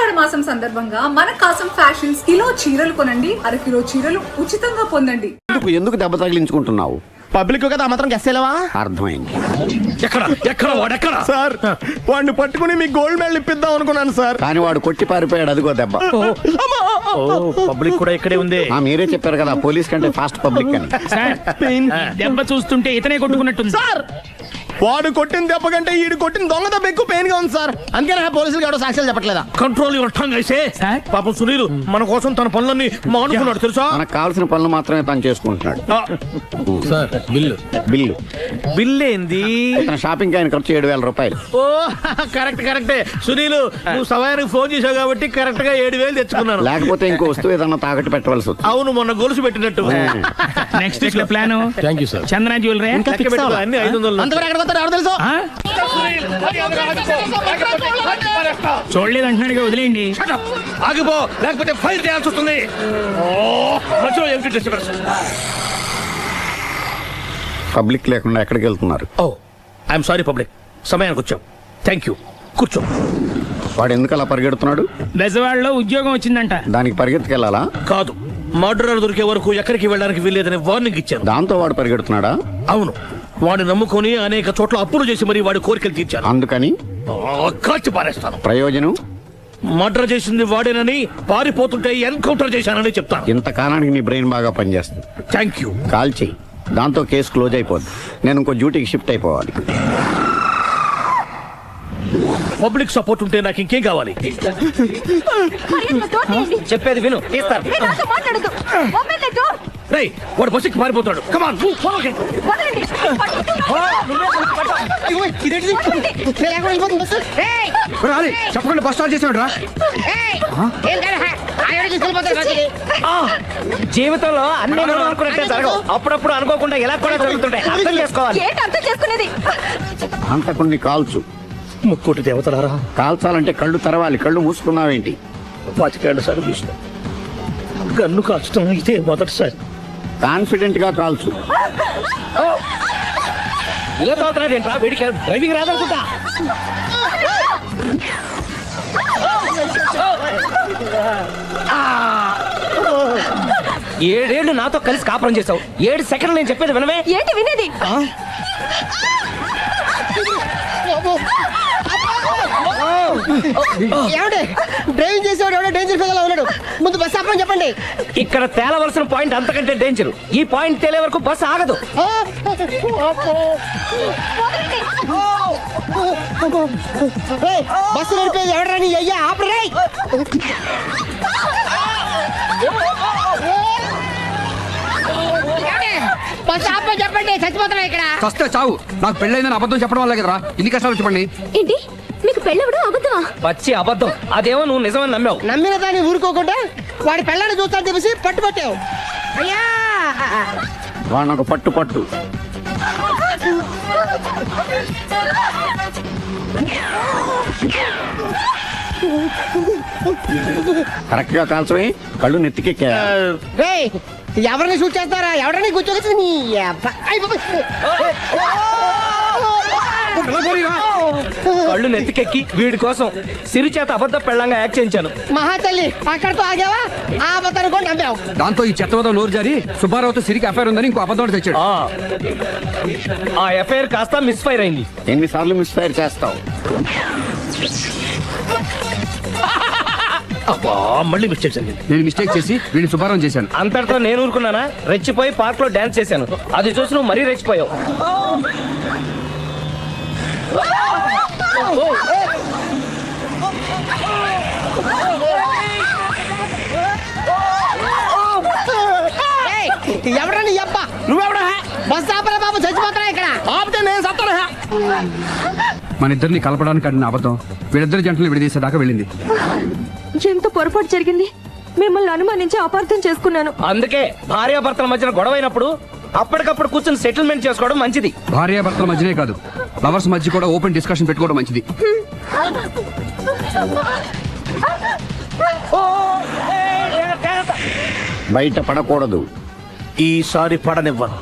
ఆషాఢ మాసం సందర్భంగా మన కాసం ఫ్యాషన్స్ కిలో చీరలు కొనండి, అరకిలో చీరలు ఉచితంగా పొందండి. ఎందుకు దెబ్బ తగిలించుకుంటున్నావు? పబ్లిక్ కదా మాత్రం గెస్సేలవా? అర్థమైంది. ఎక్కడ సార్ వాడిని పట్టుకుని మీ గోల్డ్ మెడల్ ఇప్పిద్దాం అనుకున్నాను సార్. కానీ వాడు కొట్టి పారిపోయాడు, అదిగో దెబ్బ. పబ్లిక్ కూడా ఇక్కడే ఉంది. మీరే చెప్పారు కదా పోలీస్ కంటే ఫాస్ట్ పబ్లిక్ అని. దెబ్బ చూస్తుంటే ఇతనే కొట్టుకున్నట్టుంది సార్ వాడు కొట్టిన దెబ్బ కంటే ఈడు కొట్టిన దొంగ దెబ్బ ఎక్కువ పెయిన్ గా ఉంది సార్. అందుకే పోలీసులు ఎవడో సాక్ష్యాలు చెప్పట్లేదా? కంట్రోల్ యువర్ టంగ్ అయితే. పాపం సునీల్ మన కోసం తన పనులన్నీ మానుకున్నాడు తెలుసా? మనకు కావాల్సిన పనులు మాత్రమే తను చేసుకుంటున్నాడు. సార్ బిల్లు బిల్ ఏంది? తన షాపింగ్ ఆయన ఖర్చు 7,000 రూపాయలు. ఓ కరెక్టే సునీల్, నువ్వు సమయానికి ఫోన్ చేసావు కాబట్టి కరెక్ట్ గా 7,000 తెచ్చుకున్నాను. లేకపోతే ఇంకో వస్తువు ఏదన్నా తాకట్టు పెట్టవలసి వస్తుంది. అవును, మొన్న గొలుసు పెట్టినట్టు. నెక్స్ట్ వీక్ లో plan. Thank you sir. Chandana jewellery అన్ని 500 తెలుసు. చూడలేదు అంటున్నాడు, వదిలేయండి. ఆగిపో, లేకపోతే ఫైర్ చేయాల్సి వస్తుంది. పబ్లిక్ లేకుండా ఎక్కడికి వెళ్తున్నారు? ఓ ఐఎమ్ సారీ పబ్లిక్, సమయానికి వచ్చాం. థ్యాంక్ యూ, కూర్చో. వాడు ఎందుకు అలా పరిగెడుతున్నాడు? బెజవాడలో ఉద్యోగం వచ్చిందంట. దానికి పరిగెత్తుకెళ్ళాలా? కాదు, మర్డరర్ దొరికే వరకు ఎక్కడికి వెళ్ళడానికి వీల్లేదని వార్నింగ్ ఇచ్చాను. దాంతో వాడు పరిగెడుతున్నాడా? అవును, వాడిని నమ్ముకొని అనేక చోట్ల అప్పులు చేసి మరి వాడి కోరికలు తీర్చాను. అందుకని కాల్చి పారేస్తాను. ప్రయోజనం? మర్డర్ చేసింది వాడేనని, పారిపోతుంటే ఎన్కౌంటర్ చేశానని చెప్తాను. ఇంతకాలానికి నీ బ్రెయిన్ బాగా పనిచేస్తుంది. Thank you. కాల్ చెయ్యి, దాంతో కేసు క్లోజ్ అయిపోద్ది. నేను ఇంకో డ్యూటీకి షిఫ్ట్ అయిపోవాలి. పబ్లిక్ సపోర్ట్ ఉంటే నాకు ఇంకేం కావాలి? చెప్పేది విను, తీస్తారు. రేయ్, వాడు బస్సుకి పారిపోతాడు. కమాన్ చెప్పకుండా బస్ స్టార్ట్ చేసాడు రా. జీవితంలో అన్ని మనం అనుకున్నట్టే జరగవు. అప్పుడప్పుడు అనుకోకుండా ఎలా కూడా జరుగుతుంటాయి. అర్థం చేసుకోవాలి. అంతకుడిని కాల్చు. ముక్కోటి దేవతలారా, కాల్చాలంటే కళ్ళు తెరవాలి. కళ్ళు మూసుకున్నావేంటి? 25 సార్లు చూసిన గన్ను కాల్చడం ఇదే మొదటిసారి. కాన్ఫిడెంట్ గా కాల్చు. ఇలా తోలుతున్నాడు ఏంట్రా? వీడికి డ్రైవింగ్ రాదనుకుంటా. ఏడేళ్లు నాతో కలిసి కాపురం చేసావు. 7 సెకండ్లు నేను చెప్పేది వినవే. ఏంటి వినేది? డ్రైవింగ్ చేసేవాడు ఎవడో డేంజర్ ఫీల్ ఉన్నాడు. ముందు బస్ ఆపమని చెప్పండి. ఇక్కడ తేలవలసిన పాయింట్ అంతకంటే డేంజర్. ఈ పాయింట్ తేలే వరకు బస్సు ఆగదు. బస్సు నడిపేది ఎవడరా నీ అయ్యా? ఆపరే. బస్ ఆపమని చెప్పండి, చచ్చిపోతున్నా ఇక్కడ. చస్తే చావు. నాకు పెళ్ళైందని అబద్ధం చెప్పడం వల్ల కదరా ఇన్ని కష్టాలు చెప్పండి. ఏంటి మీకు పెళ్ళవడం అబద్ధమా? పచ్చి అబద్ధం. అదేమో నువ్వు నిజమని నమ్మావు. నమ్మిన దాన్ని ఊరుకోకుండా వాడి పెళ్ళాన్ని చూస్తాను తెలిసి పట్టుపట్టావు. అయ్యా వాడిని ఒక పట్టు పట్టు. కరెక్ట్ గా కాల్చవే. కళ్ళు నెత్తికెక్కా. రేయ్, ఎవరిని షూట్ చేస్తారా? ఎవరిని కూర్చోవచ్చు నీ అబ్బా. కళ్ళు నెత్తికెక్కి వీడి కోసం సిరి చేత అబద్ధ పెళ్ళంగా యాక్ట్ చేయించాను. మహాతల్లి, అక్కడితో ఆగావా? ఆ అబద్ధాన్ని కూడా నమ్మావు. దాంతో ఈ చెత్తవద నోరు జారి సుబ్బారావుతో సిరికి అఫైర్ ఉందని ఇంకో అబద్ధం తెచ్చాడు. ఆ ఎఫ్ఐఆర్ కాస్త మిస్ ఫైర్ అయింది. ఎన్నిసార్లు మిస్ ఫైర్ చేస్తావు? అబ్బా, మళ్ళీ మిస్టేక్ జరిగింది. నేను మిస్టేక్ చేసి వీడిని సుబ్బారావు చేశాను. అంతటితో నేను ఊరుకున్నానా? రెచ్చిపోయి పార్క్ లో డాన్స్ చేశాను. అది చూసి నువ్వు మరీ రెచ్చిపోయావు. ఎవరా నీ అబ్బా? నువ్వెవడా? బస్ ఆపరా బాబు, చచ్చిపోతారా ఇక్కడ. ఆపితే నేను సత్తాను. మన ఇద్దరిని కలపడానికి అడిగిన అబద్ధం వీళ్ళిద్దరి జంటలు విడదీసేదాకా వెళ్ళింది. ఎంత పొరపాటు జరిగింది. మిమ్మల్ని అనుమానించి అపార్థం చేసుకున్నాను. అందుకే భార్యాభర్తల మధ్యన గొడవైనప్పుడు అప్పటికప్పుడు కూర్చొని సెటిల్మెంట్ చేసుకోవడం మంచిది. భార్యాభర్తల మధ్యనే కాదు, లవర్స్ మధ్య కూడా ఓపెన్ డిస్కషన్ పెట్టుకోవడం మంచిది. బయట పడకూడదు. ఈసారి పడనివ్వను.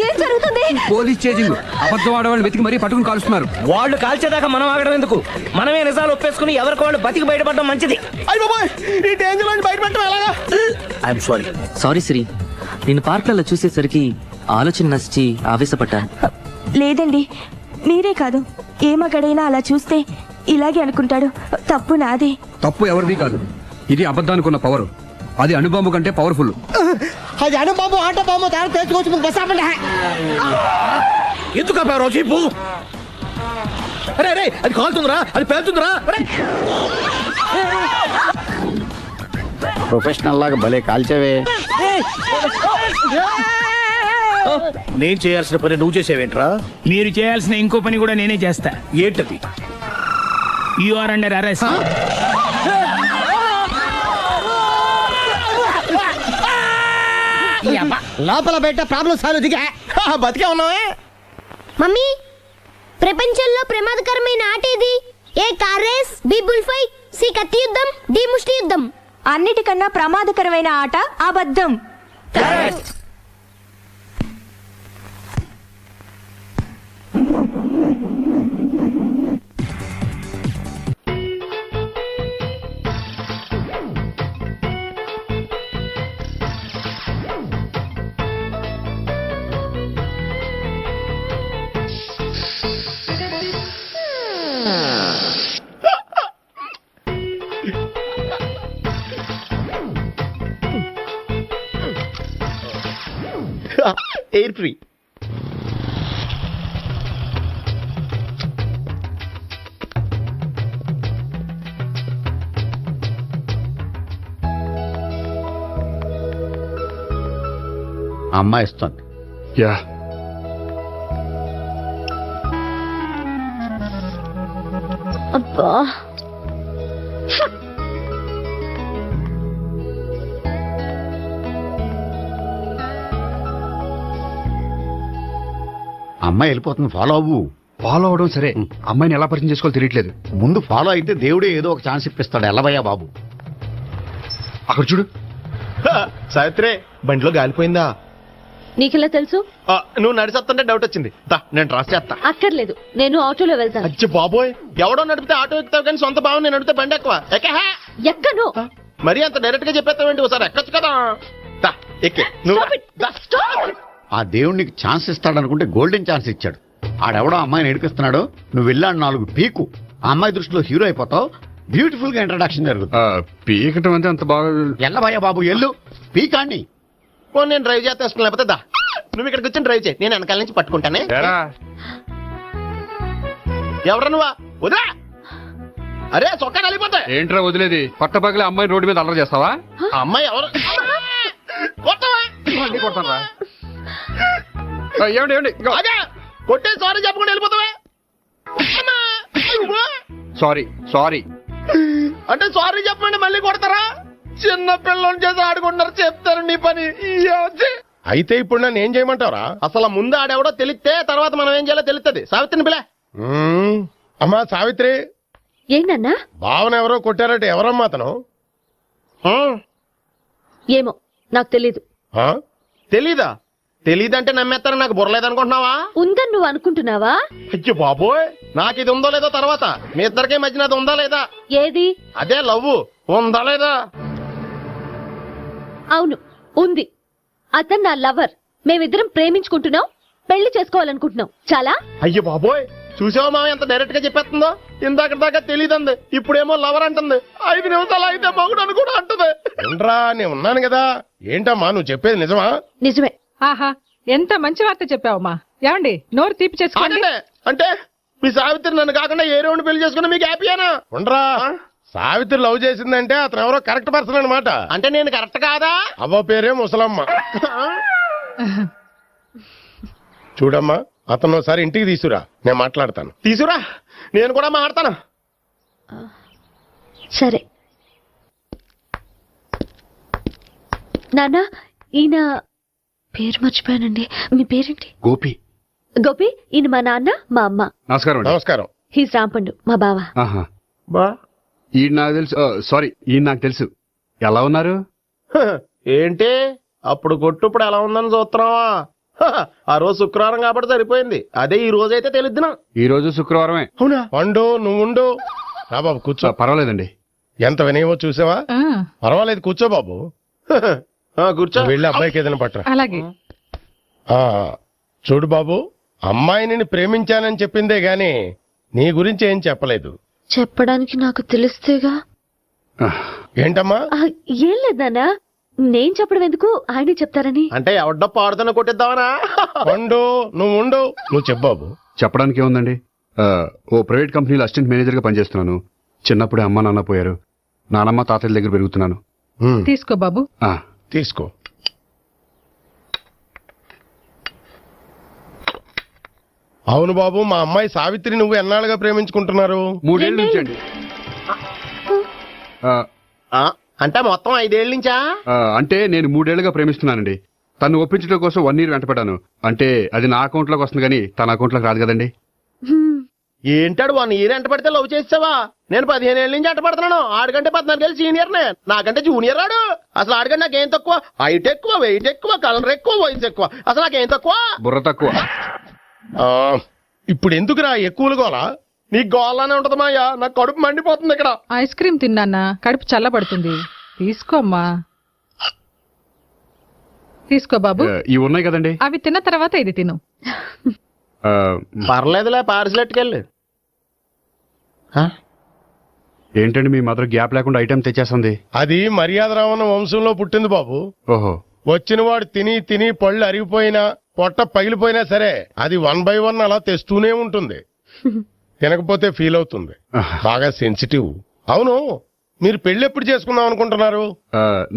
ఏం జరుగుతుంది? Police chasing. అబద్ధం ఆడవాళ్ళు వెతికి మరీ పట్టుకుని కాలుస్తున్నారు. వాళ్ళు కాల్చేదాకా మనం ఆగడం ఎందుకు? మనమే నిజాలు ఒప్పేసుకుని ఎవరికి వాళ్ళు బతికి బయటపడడం మంచిది. అయ్య బాబాయ్, ఈ డేంజర్ నుంచి బయటపడటం ఎలాగా? I'm sorry. సారీ శ్రీ, నేను పార్కులలో చూసేసరికి ఆలోచన నచ్చి ఆవేశపడ్డాను. లేదండి, మీరే కాదు, ఏ మగాడైనా అలా చూస్తే ఇలాగే అనుకుంటాడు. తప్పు నాదే. తప్పు ఎవరిది కాదు. ఇది అబద్ధానికి ఉన్న పవర్. అది అణుబాంబు కంటే పవర్ఫుల్. అది అణుబాబు ఆటో బాబు తేడా తెలుసుకోవచ్చు. మీకు బస్ ఆపండి. ఎందుకు ఆపావు చీపు? అరే అరే, అది కాలుతుందిరా, అది పేలుతుందిరా. ప్రొఫెషనల్ లాగా భలే కాల్చేవే. నేను చేయాల్సిన పని నువ్వు చేసేవేంట్రా? మీరు చేయాల్సిన ఇంకో పని కూడా నేనే చేస్తా. ఏంటది? You are under arrest. లోపల బయట ప్రాబ్లం సాల్వ్ దిగా బతికే ఉన్నావే. మమ్మీ, ప్రపంచంలో ప్రమాదకరమైన ఆట ఇది. A car race, B bull fight, C కత్తి యుద్ధం, డి ముష్టి యుద్ధం. అన్నిటికన్నా ప్రమాదకరమైన ఆట అబద్ధం. ఎయిర్ ఫ్రీ. అమ్మాయి ఇస్తుంది. యా, అబ్బా, అమ్మాయి వెళ్ళిపోతుంది, ఫాలో అవ్వు. ఫాలో అవడం సరే, అమ్మాయిని ఎలా పరిచయం చేసుకోవాలో తెలియట్లేదు. ముందు ఫాలో అయితే దేవుడే ఏదో ఒక ఛాన్స్ ఇప్పిస్తాడు. ఎల్లవయ్యా బాబు. అక్కడ చూడు. సావిత్రి, బండిలో గాలిపోయిందా? నీకెలా తెలుసు? నువ్వు నడిచేస్తుంటే డౌట్ వచ్చింది. నేను రాసి చేస్తా. అక్కర్లేదు, నేను ఆటోలో వెళ్తాను. అచ్చి బాబోయ్, ఎవడో నడిపితే ఆటో ఎక్కుతావు కానీ సొంత భావం నేను నడిపితే బండి ఎక్కువ. ఎక్కను. మరి అంత డైరెక్ట్ గా చెప్పేస్తావేంటి? ఒకసారి ఎక్కొచ్చు కదా. ఎక్కే నువ్వు. ఆ దేవుడికి ఛాన్స్ ఇస్తాడు అనుకుంటే గోల్డెన్ ఛాన్స్ ఇచ్చాడు. ఆడెవడో అమ్మాయిని ఎడికిస్తున్నాడు. నువ్వు వెళ్ళాడు 4 పీకు. ఆ అమ్మాయి దృష్టిలో హీరో అయిపోతావు. బ్యూటిఫుల్ గా ఇంట్రడక్షన్ జరుగుతుంది. పీకటం అంటే అంత బాగా. ఎల్లవయ్యా బాబు, ఎల్లు పీకాన్ని. నేను డ్రైవ్ చేస్తే లేకపోతే దా, నువ్వు ఇక్కడికి వచ్చి డ్రైవ్ చేయి, నేను వెనకాల నుంచి పట్టుకుంటానే. ఎవరు నువ్వా? వదిలే. అరే చొక్కా కలిపోతా. ఏంట్రా వదిలేది? పట్టపగలే అమ్మాయి రోడ్డు మీద అల్లరి చేస్తావా? అమ్మాయి ఎవరు? కొడతాను. ఏమండి ఏమండి, అదే కొట్టే సారీ చెప్పకుండా వెళ్ళిపోతావే. సారీ సారీ అంటే సారీ చెప్పండి మళ్ళీ కొడతారా? చిన్న పిల్లలు చేసి ఆడుకుంటారు, చెప్తారు నీ పని. అయితే ఇప్పుడు నన్ను ఏం చేయమంటారా? అసలు ముందు ఆడెవడో తెలిస్తే తర్వాత మనం ఏం చేయాలో తెలుస్తుంది. సావిత్రిని పిల్ల. అమ్మా సావిత్రి. ఏంటన్నా? భావన ఎవరో కొట్టారట. ఎవరమ్మా అతను? ఏమో, నాకు తెలీదు. తెలీదా? తెలీదంటే నమ్మేస్తారని నాకు బుర్రలేదనుకుంటున్నావా? ఉందని నువ్వు అనుకుంటున్నావా? అయ్యో బాబోయ్, నాకు ఇది ఉందో లేదో తర్వాత. మీ ఇద్దరికే మధ్యన అది ఉందా లేదా? ఏది? అదే లవ్ ఉందా లేదా? అవును, ఉంది. అతను నా లవర్. మేమిద్దరం ప్రేమించుకుంటున్నాం, పెళ్లి చేసుకోవాలనుకుంటున్నాం. చాలా. అయ్యో బాబోయ్, చూసావా మామ ఎంత డైరెక్ట్ గా చెప్పేస్తుందో? ఇందాక దాకా తెలియదండి, ఇప్పుడేమో లవర్ అంటుంది. 5 నిమిషాలు అయితే మగుడు అని కూడా అంటుంది. ఏంట్రా, నేను ఉన్నాను కదా. ఏంటమ్మా నువ్వు చెప్పేది నిజమా? నిజమే. ఆహా, ఎంత మంచి వార్త చెప్పావమ్మా. ఏమండి, నోరు తీపి చేసుకోండి. అంటే మీ సావిత్రి నన్ను కాకుండా ఏ రౌండ్ పెళ్లి చేసుకున్నా మీకు హ్యాపీయేనా? ఉండరా, సావిత్రి లవ్ చేసిందంటే అతను ఎవరో కరెక్ట్ పర్సన్ అనమాట. అంటే నేను కరెక్ట్ కాదా? అవ్వ పేరే ముసలమ్మ. చూడమ్మా, అతను ఒకసారి ఇంటికి తీసుకురా, నేను మాట్లాడతాను. తీసుకురా, నేను కూడా మాట్లాడతాను. సరే. నాన్న, ఈయన పేరు మర్చిపోయానండి. మీ పేరేంటి? గోపి. గోపి, ఈయన మా నాన్న, మా అమ్మ. నమస్కారం. నమస్కారం. హీస్ రాంపండు, మా బావ. ఈ నాకు తెలుసు. సారీ, ఈ నాకు తెలుసు. ఎలా ఉన్నారు? ఏంటి అప్పుడు కొట్టు ఇప్పుడు ఎలా ఉందని చూస్తున్నావా? ఆ రోజు శుక్రవారం కాబట్టి సరిపోయింది. అదే ఈ రోజు అయితే తెలిద్దునా. ఈ రోజు శుక్రవారమే. అవునా? వండు నువ్వు ఉండు. రా బాబు కూర్చో. పర్వాలేదండి. ఎంత వినయమో చూసావా? ఆ, పర్వాలేదు కూర్చో బాబు. కూర్చో. వెళ్ళి అబ్బాయికి ఏదైనా పట్టరా. అలాగే. ఆ, చూడు బాబు, అమ్మాయిని ప్రేమించానని చెప్పిందే గాని నీ గురించి ఏం చెప్పలేదు. చెప్పడానికి నాకు తెలిస్తేగా. ఏంటమ్మా? ఏం లేదన్నా, నేను చెప్పడం ఎందుకు, ఆయనే చెప్తారని. అంటే ఎవడ్డో పాడుతున్న కొట్టిద్దామనా? ఉండు నువ్వు ఉండు. నువ్వు చెప్పు బాబు. చెప్పడానికి ఏముందండి, ఓ ప్రైవేట్ కంపెనీలో అసిస్టెంట్ మేనేజర్ గా పనిచేస్తున్నాను. చిన్నప్పుడే అమ్మ నాన్న పోయారు. నానమ్మ తాతయ్య దగ్గర పెరుగుతున్నాను. తీసుకో బాబు. తీసుకో. అవును బాబు, మా అమ్మాయి సావిత్రి నువ్వు ఎన్నాళ్ళుగా ప్రేమించుకుంటున్నారు? 3 ఏళ్ళ నుంచి అండి. అంటే మొత్తం 5 ఏళ్ళ నుంచా? అంటే నేను 3 ఏళ్లుగా ప్రేమిస్తున్నానండి. తను ఒప్పించడం కోసం 1 year వెంటపడ్డాను. అంటే అది నా అకౌంట్ లోకి వస్తుంది కానీ తన అకౌంట్ లోకి రాదు కదండి. ఏంటాడు 1 year ఎంట పడితే లవ్ చేసావా? నేను 15 ఏళ్ళ నుంచి ఎంట పడుతున్నాను. ఆడికంటే 14 ఏళ్ళు సీనియర్ నే, నాకంటే జూనియర్ రాడు. అసలు ఆడికంటే నాకేం తక్కువ? హైట్ ఎక్కువ, వెయిట్ ఎక్కువ, కలర్ ఎక్కువ, వయసు ఎక్కువ. అసలు నాకేం తక్కువ? బుర్ర తక్కువ. ఇప్పుడు ఎందుకురా ఎక్కువలు గోలా? నీకు గోలానే ఉంటది మాయా. నాకు కడుపు మండిపోతుంది ఇక్కడ. ఐస్ క్రీమ్ తిన్నానా, కడుపు చల్లబడుతుంది. తీసుకోమ్మా. తీసుకో బాబు. ఇవి ఉన్నాయి కదండి. అవి తిన్న తర్వాత ఇది తిను. పర్లేదులే, పార్సిల్ ఎట్టుకెళ్ళి. ఏంటండి మీ మదర్ గ్యాప్ లేకుండా ఐటెం తెచ్చేస్తుంది? అది మర్యాద రావణ వంశంలో పుట్టింది బాబు. ఓహో. వచ్చిన వాడు తిని తిని పళ్ళు అరిగిపోయినా, పొట్ట పగిలిపోయినా సరే అది 1 by 1 అలా తెస్తూనే ఉంటుంది. తినకపోతే ఫీల్ అవుతుంది. బాగా సెన్సిటివ్. అవును, మీరు పెళ్లి ఎప్పుడు చేసుకుందాం అనుకుంటున్నారు?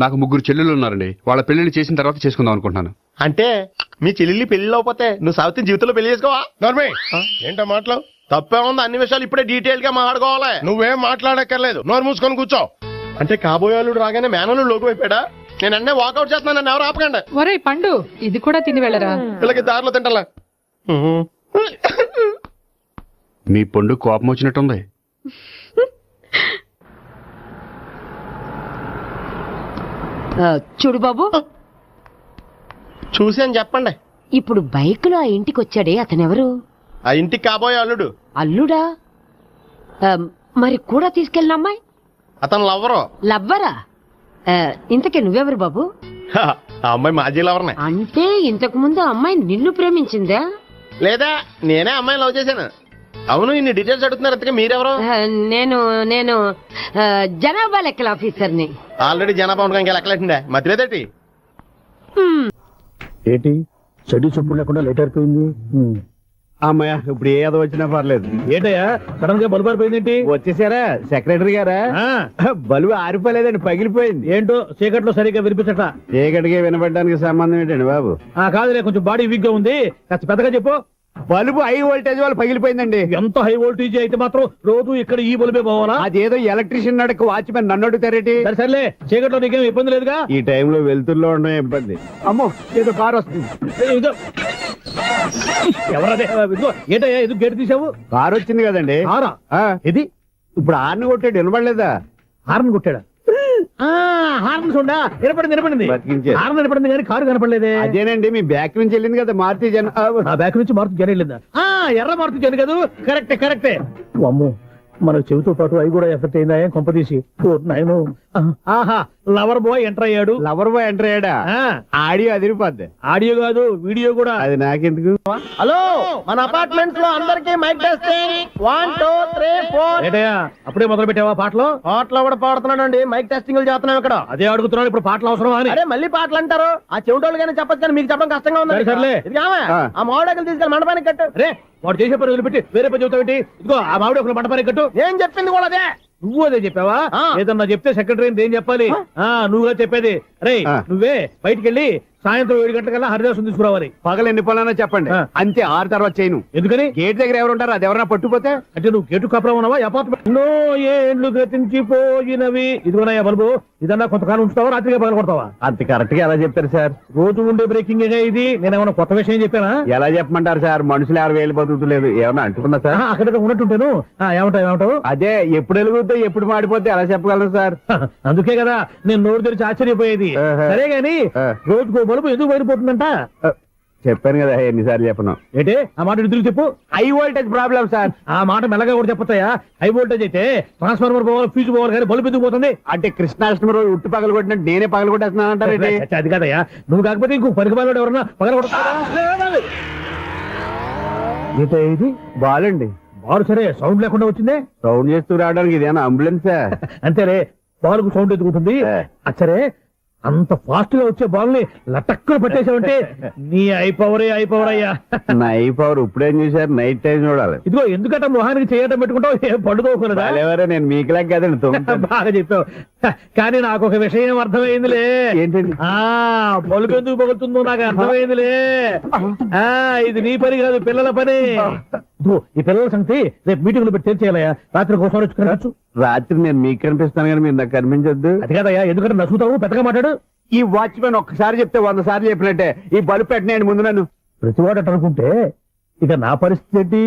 నాకు 3 చెల్లెళ్ళు ఉన్నారండి. వాళ్ళ పెళ్లిళ్ళు చేసిన తర్వాత చేసుకుందాం అనుకుంటున్నాను. అంటే మీ చెల్లెల్ని పెళ్లి లేకపోతే నువ్వు సావిత్రి జీవితంలో పెళ్లి చేసుకోవా? నర్మే ఏంటో మాటలు తప్పే ఉంది. అన్ని విషయాలు ఇప్పుడే డీటెయిల్ గా మాట్లాడుకోవాలి. నువ్వేం మాట్లాడక్కర్లేదు, నోరు మూసుకొని కూర్చో. అంటే కాబోయేవాళ్ళు రాగానే మేనలు లోకి అయిపోయాడా? నేను అన్నీ వాకౌట్ చేస్తున్నాను, నన్ను ఎవరు ఆపకండి. ఒరే పండు, ఇది కూడా తిని వెళ్ళరా. వీళ్ళకి దారిలో తింటలా. మీ పండు కోపం వచ్చినట్టుంది. చూడు బాబు, చూసి అని చెప్పండి. ఇప్పుడు బైక్ లో ఆ ఇంటికి వచ్చాడే అతనెవరు? ఆ ఇంటికి కాబోయే అల్లుడు. అల్లుడా? మరి కూడా తీసుకెళ్ళిన అమ్మాయి? అతను లవ్వరు. లవ్వరా? ఇంతకీ నువ్వెవరు బాబు? ఆ అమ్మాయి మాజీ లవర్నే. అంటే ఇంతకు ముందు అమ్మాయి నిన్ను ప్రేమించిందా? లేదా నేనే అమ్మాయిని లవ్ చేశాను. అవును, ఇన్ని డీటెయిల్స్ అడుగుతున్నారు. అంతకే మీరెవరు? నేను నేను జనాభా లెక్కల ఆఫీసర్ని. ఆల్రెడీ జనాభా ఉండగా ఇంకా లెక్కలేటండే మధ్యలేదేటి? ఏంటి చెడు చొప్పుడు లేకుండా లేట్ అయిపోయింది. అమ్మయ్య, ఇప్పుడు ఏదో వచ్చినా పర్లేదు. ఏంటయ్యా సడన్ గా బల్బు ఆరిపోయింది? వచ్చేసారా సెక్రటరీ గారా? బలువు ఆరిపోలేదండి, పగిలిపోయింది. ఏంటో చీకట్లో సరిగ్గా వినిపించట. చీకటిగా వినపడడానికి సంబంధం ఏంటండి బాబు? కాదులే, కొంచెం బాడీ వీక్ గా ఉంది, కాస్త పెద్దగా చెప్పు. బల్బు హై వోల్టేజ్ వాళ్ళు పగిలిపోయిందండి. ఎంత హై వోల్టేజ్ అయితే మాత్రం రోజు ఇక్కడ ఈ బల్బే పోవాలా? అదేదో ఎలక్ట్రీషియన్ అడగ వాచ్మెన్ నన్ను అడుగుతారేటి? సర్లే, చీకట్లో నీకేం ఇబ్బంది లేదుగా? ఈ టైంలో వెళ్తుల్లో ఉండడం ఇబ్బంది. అమ్మో, ఏదో కారు వస్తుంది. ఎవరదే? ఏంటయ్యా ఎందుకు గేట్ తీసావు? కారు వచ్చింది కదండి. కారా? ఇది ఇప్పుడు హార్న్ కొట్టాడు, వినపడలేదా? హార్న్ కొట్టాడా? హార్న్ చూడా వినపడింది. బతికించారు. హార్న్ వినపడింది కానీ కారు కనపడలేదే. అదేనండి, మీ బ్యాక్ నుంచి వెళ్ళింది కదా మారుతి జన. ఆ బ్యాక్ నుంచి మారుతి జన వెళ్ళిందా? ఎర్ర మారుతి జన కదా. కరెక్టే. అమ్మో, మనకు చెవితో పాటు అవి కూడా ఎఫెక్ట్ అయిందా కొంపదీసి? ఆహా, లవర్ బాయ్ ఎంటర్ అయ్యాడు. లవర్ బాయ్ ఎంటర్ అయ్యాడా? ఆడియో అదిరిపోద్ది. ఆడియో కాదు, వీడియో కూడా. అది నాకెందుకు? హలో, మన అపార్ట్మెంట్స్ లో అందరికీ మైక్ టెస్టింగ్. 1 2 3 4. ఏంటయ్యా అప్పుడే మొదలు పెట్టావా పాటలు? పాటలు కూడా పాడుతున్నానండి, మైక్ టెస్టింగ్ చేస్తున్నాం ఇక్కడ. అదే అడుగుతున్నాను, ఇప్పుడు పాటలు అవసరమా అని. అరే మళ్ళీ పాటలు అంటారు, ఆ చెవిటోళ్ళు కానీ చెప్పచ్చు కానీ మీకు చెప్పడం కష్టంగా ఉంది. సర్లే. ఆ మామిడాకులు తీసుకెళ్ళి మండపానికి కట్టు. రే, వాడు చేసే పని వదిలిపెట్టి వేరే పని చెబుతావేంటి? ఇదిగో ఆ మామిడి ఒకరు మంటపానికి కట్టు. నేను చెప్పింది కూడా అదే. నువ్వు అదే చెప్పావా? ఏదన్నా చెప్తే సెక్రటరీ ఏం చెప్పాలి? నువ్వుగా చెప్పేది. రే, నువ్వే బయటికి వెళ్ళి సాయంత్రం 7 గంటలకల్లా హరిదాసు తీసుకురావాలి. పగలు ఎన్ని పనులన్నా చెప్పండి, అంతే. 6 తర్వాత చేయను. ఎందుకని? గేట్ దగ్గర ఎవరు ఉంటారు, అది ఎవరైనా పట్టుపోతే? అంటే నువ్వు గేటు కాపురం ఉన్నావా? అపార్ట్మెంట్ ఎన్నో ఏండ్లు గతించిపోయినవి. ఇదిగోనయ్యా బల్బు, ఇదన్నా కొంతకాలం ఉంచుతావా, రాత్రిగా పగలు కొడతావా? అంత కరెక్ట్ గా ఎలా చెప్తారు సార్? రోజు ఉండే బ్రేకింగ్ ఇది. నేనేమన్నా కొత్త విషయం చెప్పానా? ఎలా చెప్పమంటారు సార్? మనుషులు 60 వేలు బతుకుతలేదు, ఏమన్నా అంటున్నా సార్? అక్కడ ఉన్నట్టుంటాను. ఏమంటావు? అదే ఎప్పుడు వెలుగుతో ఎప్పుడు మాడిపోతే ఎలా చెప్పగలరు సార్? అందుకే కదా నేను నోరు తెరిచి ఆశ్చర్యపోయేది. సరే గాని రోజుకో బలుపు ఎందుకు బయటపోతుందంట? చెప్పాను కదా ఎన్నిసార్లు చెప్పను. ఏంటి ఆ మాట తిరిగి చెప్పు. High voltage problem sir. ఆ మాట మెల్లగా కూడా చెప్పొస్తాయా? హై వోల్టేజ్ అయితే ట్రాన్స్ఫార్మర్ పోవాలి, ఫ్యూజ్ పోవాలి, కానీ బల్బు ఎందుకు పోతుంది? అంటే కృష్ణాష్టమి రోజు ఉట్టి పగలు కొట్టినట్టు నేనే పగలు కొట్టేస్తున్నాను అంటారు. అది కాదయ్యా, నువ్వు కాకపోతే ఇంకో పనికి బాగా ఎవరన్నా పగల కొడతారా? ఏంటో ఇది బాలండి. బాల్ సరే సౌండ్ లేకుండా వచ్చిందే. సౌండ్ చేస్తూ రావడానికి ఇదేనా అంబులెన్సా? అంతేరే, బాల్ కు సౌండ్ ఎదుగుతుంది. సరే అంత ఫాస్ట్ గా వచ్చే బాల్ ని లటక్కున పట్టేసావంటే నీ ఐపవర్ అయ్యా. నైట్ పవర్ ఇప్పుడేం చూసారు, నైట్ టైం చూడాలి. ఇదిగో ఎందుకంటే మొహానికి చేయటం పెట్టుకుంటావు, ఏం పండుకోకూడదా? ఎవరే నేను మీకులా కదండి. బాగా చెప్పావు. కానీ నాకు ఒక విషయం అర్థమైందిలే. ఏంటండి? బల్బు ఎందుకు పగులుతుందో నాకు అర్థమైందిలే. ఇది నీ పని కాదు, పిల్లల పని. ఇదిగో, ఈ పిల్లల సంగతి రేపు మీటింగ్ లో పెట్టి తెలిసేయాలయ్యా. రాత్రి కోసం వచ్చుకుని రాత్రి నేను మీకు కనిపిస్తాను కానీ మీరు నాకు కనిపించొద్దు. అది కాదయ్యా, ఎందుకంటే నసుగుతావు, పెద్దగా మాట్లాడు. ఈ వాచ్మెన్ ఒక్కసారి చెప్తే 100 సార్లు చెప్పినట్టే. ఈ బల్బు పెట్టినాయండి ముందు నన్ను. ప్రతివాడట అనుకుంటే ఇక నా పరిస్థితి ఏంటి?